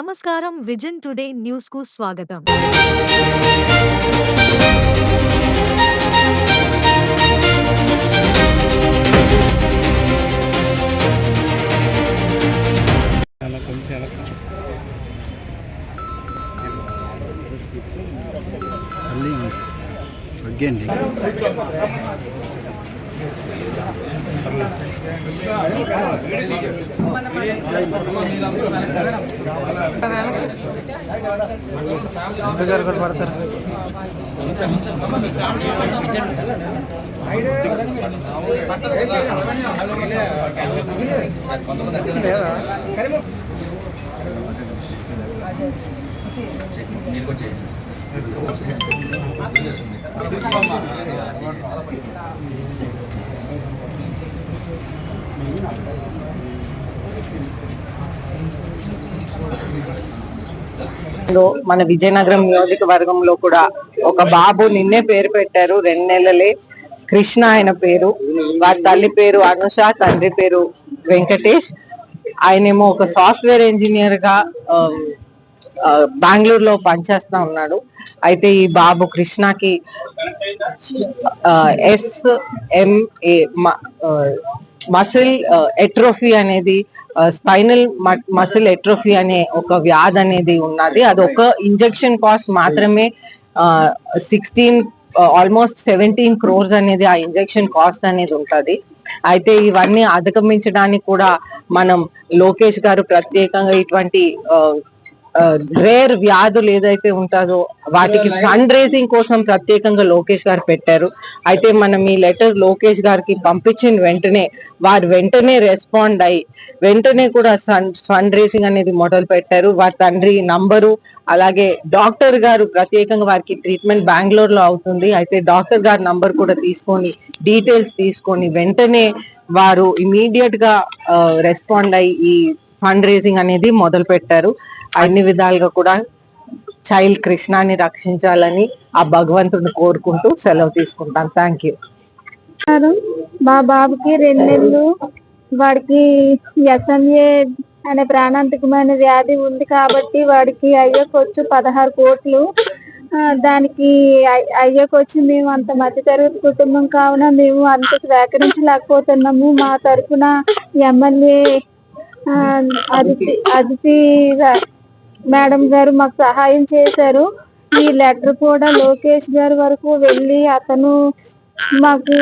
నమస్కారం vision today news కు స్వాగతం. మన విజయనగరం నియోజకవర్గంలో కూడా ఒక బాబు నిన్నే పేరు పెట్టారు. 2 నెలలే. కృష్ణ ఆయన పేరు. వారి తల్లి పేరు అనుష, తండ్రి పేరు వెంకటేష్. ఆయనేమో ఒక సాఫ్ట్వేర్ ఇంజనీర్ గా బెంగళూరులో పనిచేస్తా ఉన్నాడు. అయితే ఈ బాబు కృష్ణకి SMA మసిల్ ఎట్రోఫీ అనేది, స్పైనల్ మసిల్ ఎట్రోఫీ అనే ఒక వ్యాధి అనేది ఉన్నది. అది ఒక ఇంజెక్షన్ కాస్ట్ మాత్రమే 16 17 crores అనేది ఆ ఇంజెక్షన్ కాస్ట్ అనేది ఉంటది. అయితే ఇవన్నీ అధిగమించడానికి కూడా మనం లోకేష్ గారు ప్రత్యేకంగా ఇటువంటి రేర్ వ్యాధులు ఏదైతే ఉంటుందో వాటికి ఫండ్ రేసింగ్ కోసం ప్రత్యేకంగా లోకేష్ గారు పెట్టారు. అయితే మనం ఈ లెటర్ లోకేష్ గారికి పంపించిన వెంటనే వారు వెంటనే రెస్పాండ్ అయ్యి వెంటనే కూడా ఫండ్ రేసింగ్ అనేది మొదలు పెట్టారు. వారి తండ్రి నంబరు, అలాగే డాక్టర్ గారు ప్రత్యేకంగా వారికి ట్రీట్మెంట్ బెంగళూరులో అవుతుంది. అయితే డాక్టర్ గారి నంబర్ కూడా తీసుకొని డీటెయిల్స్ తీసుకొని వెంటనే వారు ఇమీడియట్ గా రెస్పాండ్ అయ్యి ఈ ఫండ్ రేసింగ్ అనేది మొదలు పెట్టారు. అన్ని విధాలుగా కూడా చైల్డ్ కృష్ణాని రక్షించాలని ఆ భగవంతుడిని కోరుకుంటూ సెలవు తీసుకుంటాను. Thank you. మా బాబుకి 2 నెలలు. వాడికి SMA అనే ప్రాణాంతకమైన వ్యాధి ఉంది కాబట్టి వాడికి అయ్యకొచ్చు 16 కోట్లు. దానికి అయ్యకొచ్చి మేము అంత మధ్యతరగతి కుటుంబం కావున మేము అంత స్వీకరించలేకపోతున్నాము. మా తరఫున ఎమ్మెల్యే అదితి మేడం గారు మాకు సహాయం చేశారు. ఈ లెటర్ కూడా లోకేష్ గారి వరకు వెళ్ళి అతను మాకు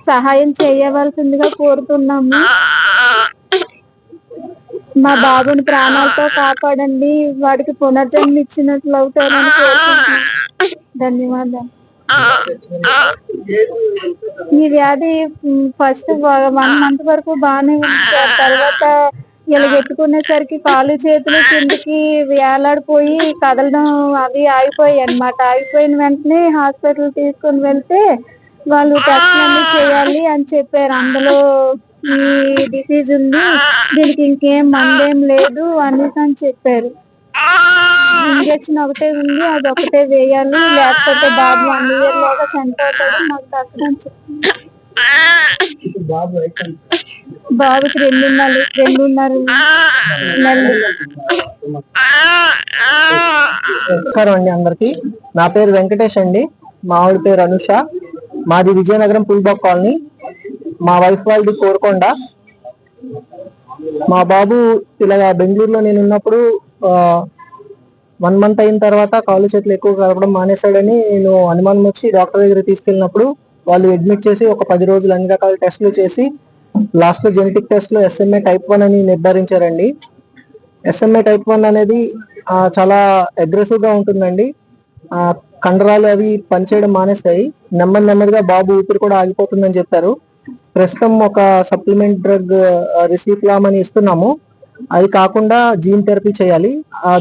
సహాయం చేయవలసిందిగా కోరుతున్నాము. మా బాబుని ప్రాణాలతో కాపాడండి, వాడికి పునర్జన్మ ఇచ్చినట్లు అవుతారని కోరుకుంటున్నాను. ధన్యవాదాలు. ఈ వ్యాధి ఫస్ట్ 1 month వరకు బాగానే ఉంది. తర్వాత ఇలా ఎత్తుకునేసరికి కాళ్ళు చేతులు కిందకి వేలాడిపోయి కదలడం అవి ఆగిపోయాయి అన్నమాట. ఆగిపోయిన వెంటనే హాస్పిటల్ తీసుకొని వెళ్తే వాళ్ళు టెస్ట్ అన్ని చేయాలి అని చెప్పారు. అందులో ఈ డిసీజ్ ఉంది, దీనికి ఇంకేం మందేం లేదు అనేసి అని చెప్పారు. ఇంజక్షన్ ఒకటే ఉంది, అది ఒకటే వేయాలి, లేకపోతే బాబు 1 year లోగా చనిపోతాడు. మాకు తప్పదని చెప్పారు. బాబుకి 2.5 నెలలు. నమస్కారం అండి అందరికి. నా పేరు వెంకటేష్ అండి. మా ఆవిడ పేరు అనుష. మాది విజయనగరం పుల్బాగ్ కాలనీ. మా వైఫ్ వాళ్ళది కోరుకొండ. మా బాబు ఇలాగా బెంగళూరులో నేను ఉన్నప్పుడు 1 month అయిన తర్వాత కాళ్ళు చేతులు ఎక్కువ కలపడం మానేశాడని నేను అనుమానం వచ్చి డాక్టర్ దగ్గర తీసుకెళ్ళినప్పుడు వాళ్ళు అడ్మిట్ చేసి ఒక 10 రోజులు అన్ని రకాల టెస్టులు చేసి లాస్ట్ లో జెనెటిక్ టెస్ట్ లో SMA type 1 అని నిర్ధారించారండి. SMA type 1 అనేది చాలా అగ్రెసివ్ గా ఉంటుందండి. కండరాలు అవి పనిచేయడం మానేస్తాయి. నెమ్మదిగా బాబు ఊపిరి కూడా ఆగిపోతుందని చెప్పారు. ప్రస్తుతం ఒక సప్లిమెంట్ డ్రగ్ రిసిప్లామ్ అని ఇస్తున్నాము. అది కాకుండా జీన్ థెరపీ చేయాలి.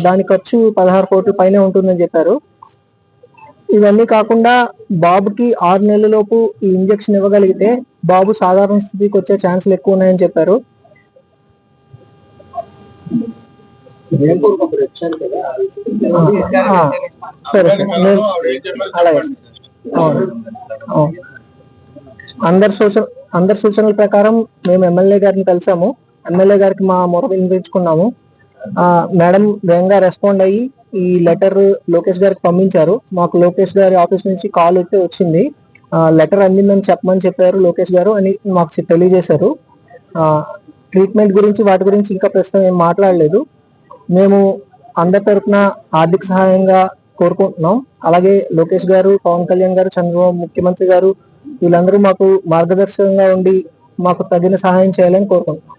దాని ఖర్చు 16 కోట్ల పైనే ఉంటుందని చెప్పారు. ఇవన్నీ కాకుండా బాబుకి 6 నెలలలోపు ఈ ఇంజెక్షన్ ఇవ్వగలిగితే బాబు సాధారణ స్థితికి వచ్చే ఛాన్సులు ఎక్కువ ఉన్నాయని చెప్పారు. సరే సార్, అలాగే అందరి సూచనల ప్రకారం మేము ఎమ్మెల్యే గారిని కలిసాము. ఎమ్మెల్యే గారికి మా మొర వినిపించుకున్నాము. మేడం వేగంగా రెస్పాండ్ అయ్యి ఈ లెటర్ లోకేష్ గారికి పంపించారు. మాకు లోకేష్ గారి ఆఫీస్ నుంచి కాల్ అయితే వచ్చింది. లెటర్ అందిందని చెప్పమని చెప్పారు లోకేష్ గారు అని మాకు తెలియజేశారు. ట్రీట్మెంట్ గురించి వాటి గురించి ఇంకా ప్రస్తుతం ఏం మాట్లాడలేదు. మేము అందరి తరఫున ఆర్థిక సహాయంగా కోరుకుంటున్నాం. అలాగే లోకేష్ గారు, పవన్ కళ్యాణ్ గారు, చంద్రబాబు ముఖ్యమంత్రి గారు వీళ్ళందరూ మాకు మార్గదర్శకంగా ఉండి మాకు తగిన సహాయం చేయాలని కోరుకుంటున్నాం.